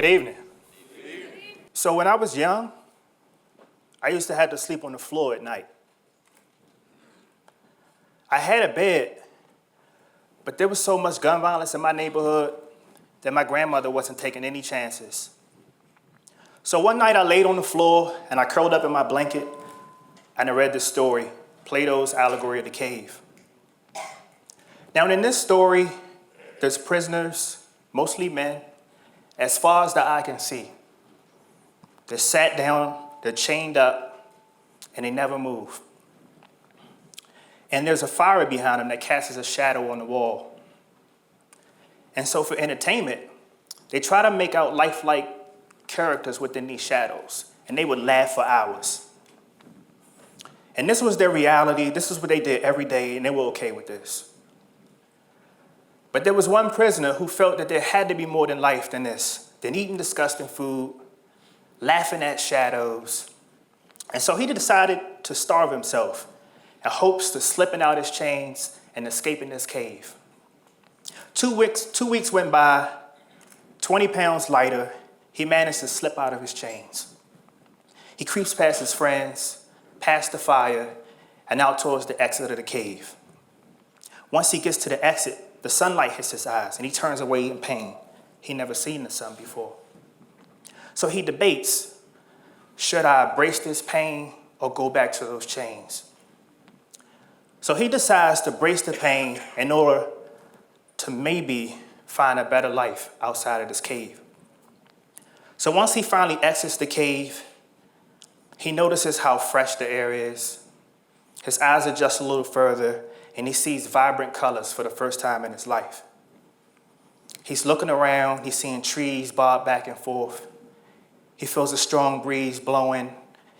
Good evening. So when I was young, I used to have to sleep on the floor at night. I had a bed, but there was so much gun violence in my neighborhood that my grandmother wasn't taking any chances. So one night I laid on the floor and I curled up in my blanket and I read this story, Plato's Allegory of the Cave. Now in this story, there's prisoners, mostly men, as far as the eye can see. They're sat down, they're chained up, and they never move. And there's a fire behind them that casts a shadow on the wall. And so for entertainment, they try to make out lifelike characters within these shadows, and they would laugh for hours. And this was their reality, this is what they did every day, and they were okay with this. But there was one prisoner who felt that there had to be more than life than this, than eating disgusting food, laughing at shadows. And so he decided to starve himself in hopes of slipping out his chains and escaping this cave. 2 weeks went by, 20 pounds lighter, he managed to slip out of his chains. He creeps past his friends, past the fire, and out towards the exit of the cave. Once he gets to the exit, the sunlight hits his eyes, and he turns away in pain. He'd never seen the sun before. So he debates, should I brace this pain or go back to those chains? So he decides to brace the pain in order to maybe find a better life outside of this cave. So once he finally exits the cave, he notices how fresh the air is. His eyes adjust a little further, and he sees vibrant colors for the first time in his life. He's looking around, he's seeing trees bob back and forth. He feels a strong breeze blowing.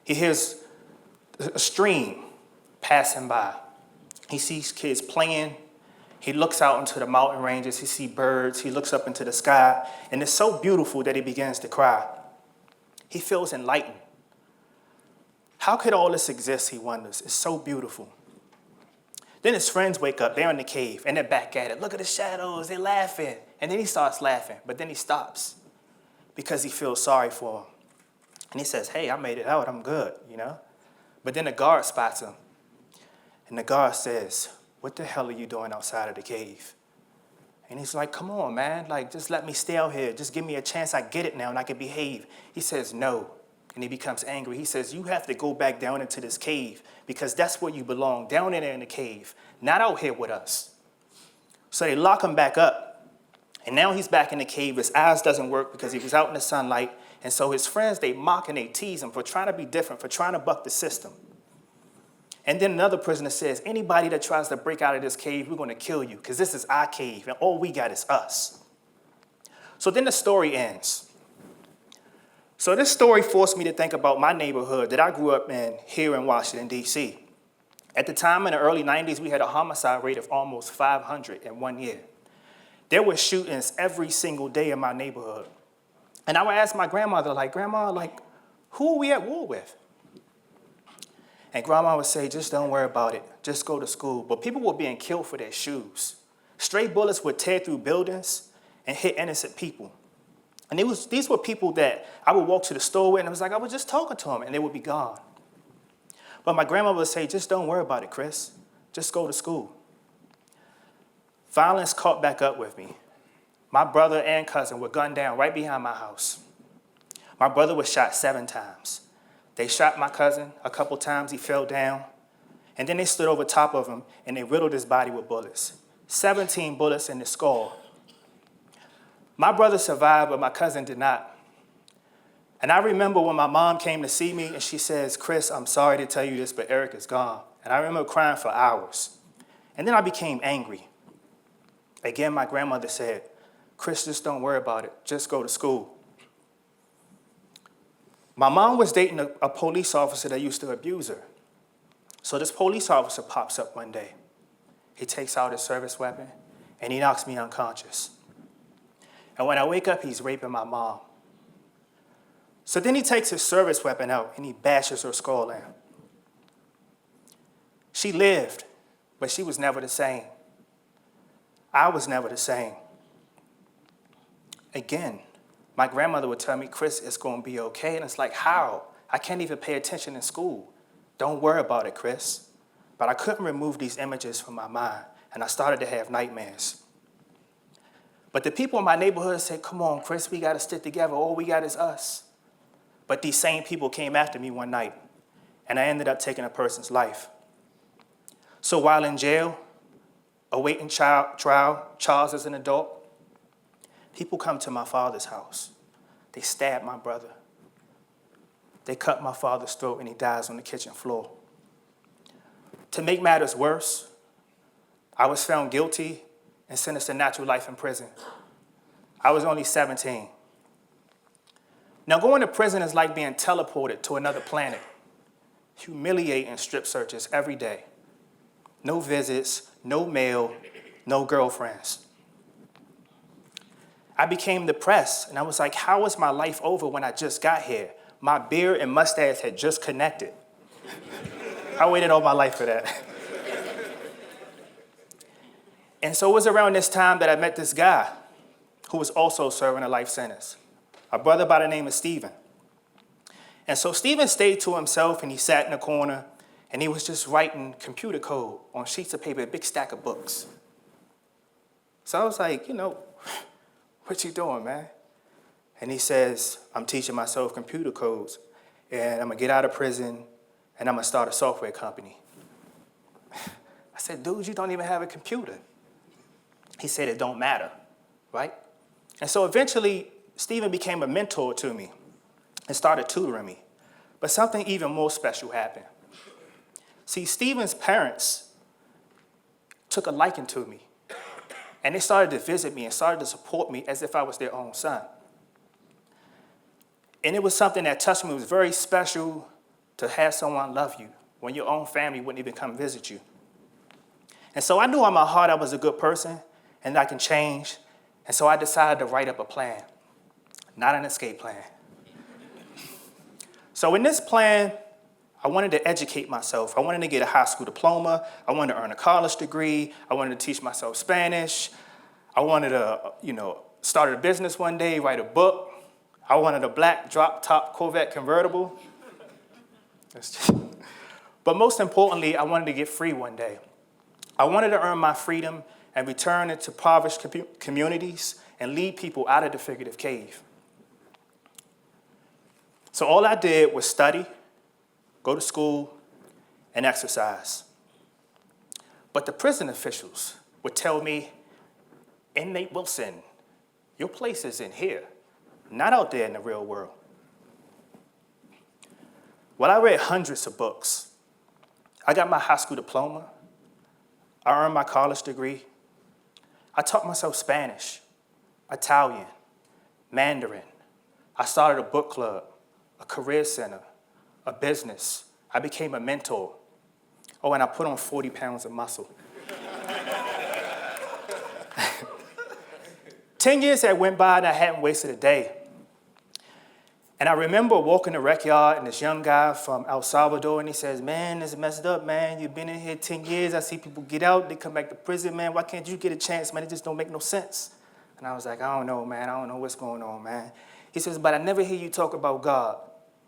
He hears a stream passing by. He sees kids playing. He looks out into the mountain ranges. He sees birds. He looks up into the sky. And it's so beautiful that he begins to cry. He feels enlightened. How could all this exist, he wonders? It's so beautiful. Then his friends wake up. They're in the cave, and they're back at it. Look at the shadows. They're laughing. And then he starts laughing, but then he stops because he feels sorry for him. And he says, hey, I made it out. I'm good, you know? But then the guard spots him. And the guard says, what the hell are you doing outside of the cave? And he's like, come on, man. Like, just let me stay out here. Just give me a chance. I get it now, and I can behave. He says, no. And he becomes angry. He says, you have to go back down into this cave because that's where you belong, down in there in the cave, not out here with us. So they lock him back up. And now he's back in the cave. His eyes doesn't work because he was out in the sunlight. And so his friends, they mock and they tease him for trying to be different, for trying to buck the system. And then another prisoner says, anybody that tries to break out of this cave, we're going to kill you because this is our cave and all we got is us. So then the story ends. So this story forced me to think about my neighborhood that I grew up in here in Washington, D.C. At the time in the early 90s, we had a homicide rate of almost 500 in 1 year. There were shootings every single day in my neighborhood. And I would ask my grandmother, Grandma, who are we at war with? And Grandma would say, just don't worry about it. Just go to school. But people were being killed for their shoes. Stray bullets would tear through buildings and hit innocent people. And these were people that I would walk to the store with, and I was like, I was just talking to them, and they would be gone. But my grandma would say, just don't worry about it, Chris. Just go to school. Violence caught back up with me. My brother and cousin were gunned down right behind my house. My brother was shot 7 times. They shot my cousin a couple times. He fell down. And then they stood over top of him, and they riddled his body with bullets. 17 bullets in the skull. My brother survived, but my cousin did not. And I remember when my mom came to see me, and she says, Chris, I'm sorry to tell you this, but Eric is gone. And I remember crying for hours. And then I became angry. Again, my grandmother said, Chris, just don't worry about it. Just go to school. My mom was dating a police officer that used to abuse her. So this police officer pops up one day. He takes out his service weapon, and he knocks me unconscious. And when I wake up, he's raping my mom. So then he takes his service weapon out, and he bashes her skull in. She lived, but she was never the same. I was never the same. Again, my grandmother would tell me, Chris, it's going to be okay. And it's like, how? I can't even pay attention in school. Don't worry about it, Chris. But I couldn't remove these images from my mind, and I started to have nightmares. But the people in my neighborhood said, come on, Chris, we got to stick together. All we got is us. But these same people came after me one night, and I ended up taking a person's life. So while in jail, awaiting trial, Charles as an adult, people come to my father's house. They stab my brother. They cut my father's throat, and he dies on the kitchen floor. To make matters worse, I was found guilty and sentenced to natural life in prison. I was only 17. Now, going to prison is like being teleported to another planet. Humiliating strip searches every day. No visits, no mail, no girlfriends. I became depressed, and I was like, how is my life over when I just got here? My beard and mustache had just connected. I waited all my life for that. And so it was around this time that I met this guy who was also serving a life sentence, a brother by the name of Stephen. And so Stephen stayed to himself, and he sat in a corner, and he was just writing computer code on sheets of paper, a big stack of books. So I was like, what you doing, man? And he says, I'm teaching myself computer codes, and I'm going to get out of prison, and I'm going to start a software company. I said, dude, you don't even have a computer. He said, it don't matter, right? And so eventually, Stephen became a mentor to me and started tutoring me. But something even more special happened. See, Stephen's parents took a liking to me, and they started to visit me and started to support me as if I was their own son. And it was something that touched me. It was very special to have someone love you when your own family wouldn't even come visit you. And so I knew in my heart I was a good person and I can change. And so I decided to write up a plan, not an escape plan. So in this plan, I wanted to educate myself. I wanted to get a high school diploma. I wanted to earn a college degree. I wanted to teach myself Spanish. I wanted to, start a business one day, write a book. I wanted a black drop-top Corvette convertible. But most importantly, I wanted to get free one day. I wanted to earn my freedom and return it to impoverished communities and lead people out of the figurative cave. So all I did was study, go to school, and exercise. But the prison officials would tell me, Inmate Wilson, your place is in here, not out there in the real world. Well, I read hundreds of books. I got my high school diploma. I earned my college degree. I taught myself Spanish, Italian, Mandarin. I started a book club, a career center, a business. I became a mentor. Oh, and I put on 40 pounds of muscle. 10 years had went by and I hadn't wasted a day. And I remember walking the rec yard and this young guy from El Salvador, and he says, man, this is messed up, man. You've been in here 10 years. I see people get out. They come back to prison, man. Why can't you get a chance, man? It just don't make no sense. And I was like, I don't know, man. I don't know what's going on, man. He says, but I never hear you talk about God.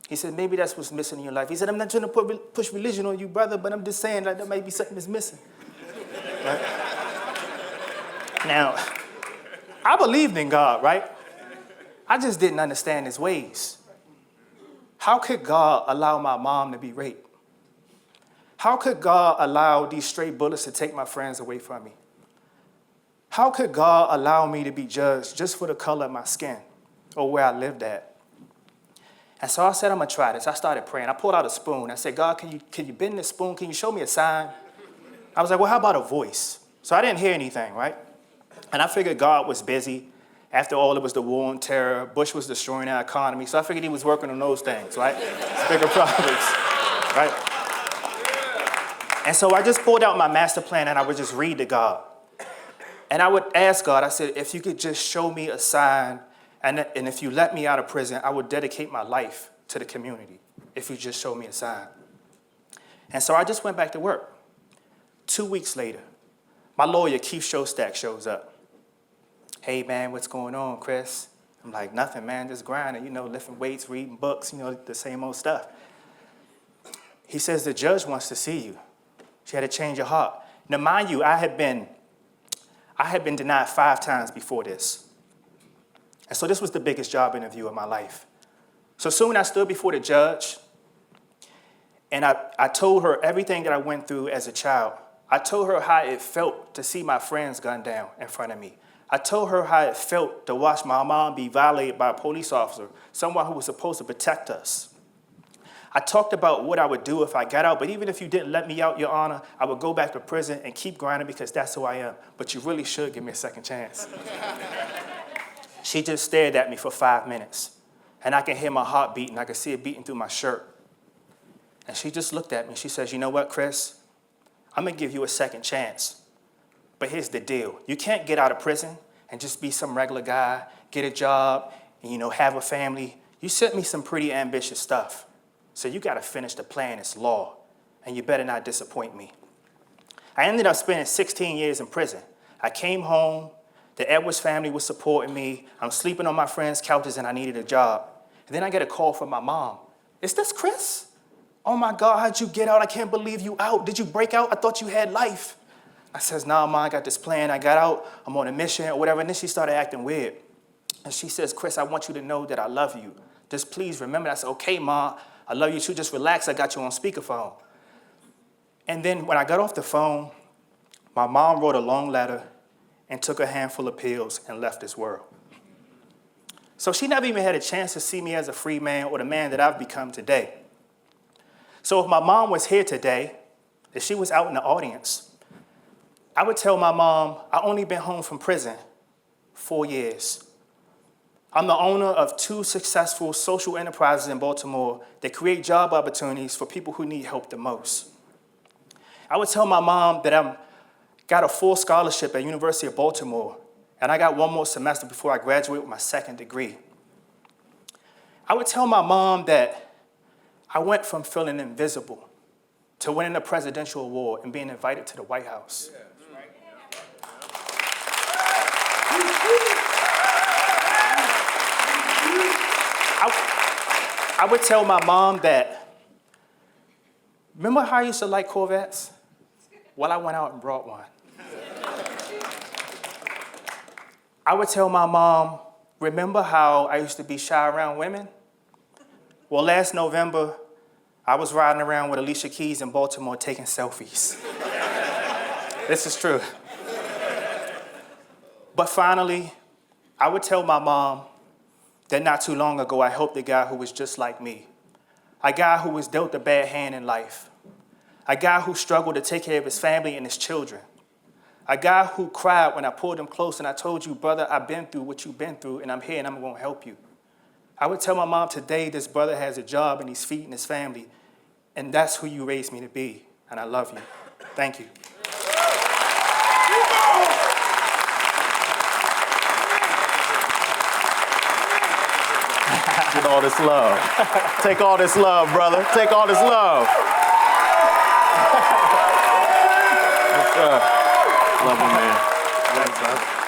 He said, maybe that's what's missing in your life. He said, I'm not trying to push religion on you, brother, but I'm just saying that there might be something that's missing. Right? Now, I believed in God, right? I just didn't understand his ways. How could God allow my mom to be raped? How could God allow these stray bullets to take my friends away from me? How could God allow me to be judged just for the color of my skin or where I lived at? And so I said, I'm going to try this. I started praying. I pulled out a spoon. I said, God, can you bend this spoon? Can you show me a sign? I was like, well, how about a voice? So I didn't hear anything, right? And I figured God was busy. After all, it was the war on terror. Bush was destroying our economy. So I figured he was working on those things, right? Bigger problems, right? And so I just pulled out my master plan and I would just read to God. And I would ask God, I said, if you could just show me a sign, and if you let me out of prison, I would dedicate my life to the community, if you just show me a sign. And so I just went back to work. 2 weeks later, my lawyer, Keith Shostak, shows up. Hey, man, what's going on, Chris? I'm like, nothing, man, just grinding, lifting weights, reading books, the same old stuff. He says, the judge wants to see you. She had to change your heart. Now, mind you, I had been denied 5 times before this. And so this was the biggest job interview of my life. So soon I stood before the judge, and I told her everything that I went through as a child. I told her how it felt to see my friends gunned down in front of me. I told her how it felt to watch my mom be violated by a police officer, someone who was supposed to protect us. I talked about what I would do if I got out, but even if you didn't let me out, Your Honor, I would go back to prison and keep grinding because that's who I am. But you really should give me a second chance. She just stared at me for 5 minutes, and I can hear my heart beating. I can see it beating through my shirt. And she just looked at me. She says, you know what, Chris? I'm going to give you a second chance. But here's the deal. You can't get out of prison and just be some regular guy, get a job, and, have a family. You sent me some pretty ambitious stuff. So you got to finish the plan. It's law. And you better not disappoint me. I ended up spending 16 years in prison. I came home. The Edwards family was supporting me. I'm sleeping on my friends' couches, and I needed a job. And then I get a call from my mom. Is this Chris? Oh, my God, how'd you get out? I can't believe you out. Did you break out? I thought you had life. I says, nah, Ma, I got this plan. I got out. I'm on a mission or whatever. And then she started acting weird. And she says, Chris, I want you to know that I love you. Just please remember. I said, okay, Ma, I love you too. Just relax. I got you on speakerphone. And then when I got off the phone, my mom wrote a long letter and took a handful of pills and left this world. So she never even had a chance to see me as a free man or the man that I've become today. So if my mom was here today, if she was out in the audience, I would tell my mom, I only been home from prison 4 years. I'm the owner of 2 successful social enterprises in Baltimore that create job opportunities for people who need help the most. I would tell my mom that I got a full scholarship at University of Baltimore, and I got 1 more semester before I graduate with my 2nd degree. I would tell my mom that I went from feeling invisible to winning a presidential award and being invited to the White House. Yeah, I would tell my mom that, remember how I used to like Corvettes? Well, I went out and brought one. I would tell my mom, remember how I used to be shy around women? Well, last November, I was riding around with Alicia Keys in Baltimore taking selfies. This is true. But finally, I would tell my mom that not too long ago, I helped a guy who was just like me. A guy who was dealt a bad hand in life. A guy who struggled to take care of his family and his children. A guy who cried when I pulled him close and I told you, brother, I've been through what you've been through, and I'm here and I'm going to help you. I would tell my mom today this brother has a job and he's feeding his family, and that's who you raised me to be, and I love you. Thank you. Get all this love. Take all this love, brother. Take all this love. Love you, man.